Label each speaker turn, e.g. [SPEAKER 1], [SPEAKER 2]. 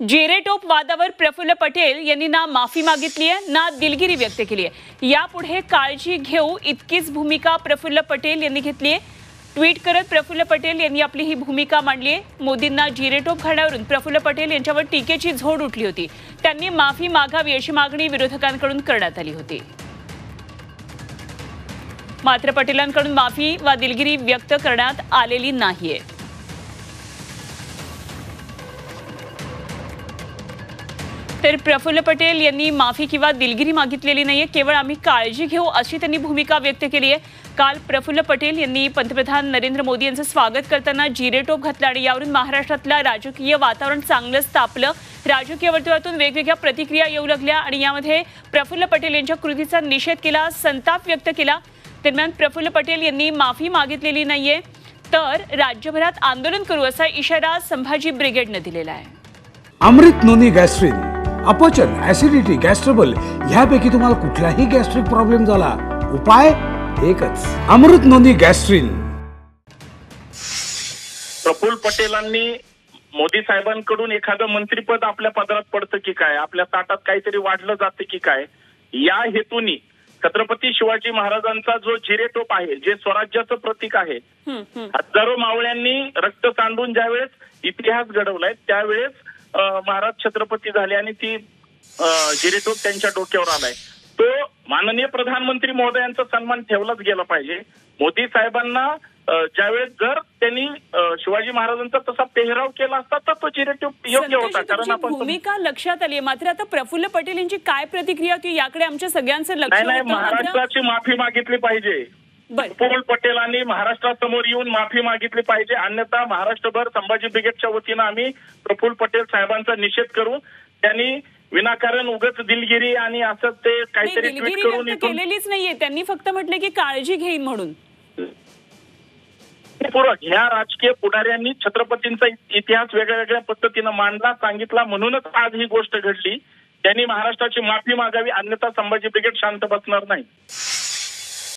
[SPEAKER 1] जिरेटोप वादावर प्रफुल्ल पटेल यांनी ना माफी मागितली आहे ना दिलगिरी व्यक्त केली आहे। यापुढे काळजी घेऊ इतकीच भूमिका प्रफुल्ल पटेल यांनी घेतली आहे। ट्विट करत प्रफुल्ल पटेल यांनी आपली ही भूमिका मांडली आहे। मोदींना जिरेटोप घाण्यावरून प्रफुल्ल पटेल यांच्यावर टीकेची झोड उठली होती। त्यांनी माफी मागावी अशी मागणी विरोधकांकडून करण्यात आली होती। मात्र पटेलांकडून माफी वा दिलगिरी व्यक्त करण्यात आलेली नाहीये। तर प्रफुल्ल पटेल यांनी माफी किंवा दिलगिरी मागितलेली नाहीये, केवळ आम्ही काळजी घेऊ अशी त्यांनी भूमिका व्यक्त केली आहे। काल प्रफुल्ल पटेल यांनी पंतप्रधान नरेंद्र मोदी यांचं स्वागत करताना जिरेटोप घातला आणि यावरून महाराष्ट्रातलं राजकीय वातावरण चांगलंच तापलं। राजकीय वर्तुळातून वेगवेगळ्या प्रतिक्रिया येऊ लागल्या आणि यामध्ये प्रफुल्ल पटेल यांच्या कृतीचा निषेध केला, संताप व्यक्त केला। दरम्यान प्रफुल्ल पटेल यांनी माफी मागितलेली नाहीये, तर राज्यभरात आंदोलन करू असा इशारा संभाजी ब्रिगेडने दिलेला आहे।
[SPEAKER 2] अमृत नोनी गॅस्ट्रिन अपचन, ऍसिडिटी, गॅस्ट्रबल ह्यापैकी तुम्हाला कुठलाही गॅस्ट्रिक प्रॉब्लेम झाला, उपाय एकच, अमृत नोनी गॅस्ट्रिन।
[SPEAKER 3] प्रफुल्ल पटेलांनी मोदी साहेबांकडून एखादं मंत्रिपद आपल्या पदरात पडतं की काय, आपल्या ताटात काहीतरी वाढलं जातं की काय, या हेतूनी छत्रपती शिवाजी महाराजांचा जो जिरेटोप आहे, जे स्वराज्याचं प्रतीक आहे, हजारो मावळ्यांनी रक्त सांडून ज्यावेळेस इतिहास घडवलाय त्यावेळेस महाराज छत्रपती झाले आणि ती जिरेटोप त्यांच्या डोक्यावर आलाय। तो माननीय प्रधानमंत्री महोदयांचा सन्मान ठेवलाच गेला पाहिजे। मोदी साहेबांना ज्यावेळेस जर त्यांनी शिवाजी महाराजांचा तसा पेहराव केला असता तर तो जिरेटोप योग्य होता। कारण आपण
[SPEAKER 1] भूमिका लक्षात आली, मात्र आता प्रफुल्ल पटेल यांची काय प्रतिक्रिया होती याकडे आमच्या सगळ्यांचं लक्ष
[SPEAKER 3] नाही, महाराष्ट्राची माफी मागितली पाहिजे। प्रफुल्ल पटेलांनी महाराष्ट्रासमोर येऊन माफी मागितली पाहिजे, अन्यथा महाराष्ट्रभर संभाजी ब्रिगेडच्या वतीनं आम्ही प्रफुल्ल पटेल साहेबांचा निषेध करू। त्यांनी विनाकारण उगाच दिलगिरी आणि असं ते काहीतरी ट्विट करून
[SPEAKER 1] केलेलीच नाहीये, त्यांनी फक्त म्हटले की काळजी घेईन म्हणून।
[SPEAKER 3] ह्या राजकीय पुढाऱ्यांनी छत्रपतींचा इतिहास वेगळ्या वेगळ्या पद्धतीनं मांडला, सांगितला, म्हणूनच आज ही गोष्ट घडली। त्यांनी महाराष्ट्राची माफी मागावी, अन्यथा संभाजी ब्रिगेड शांत बसणार नाही।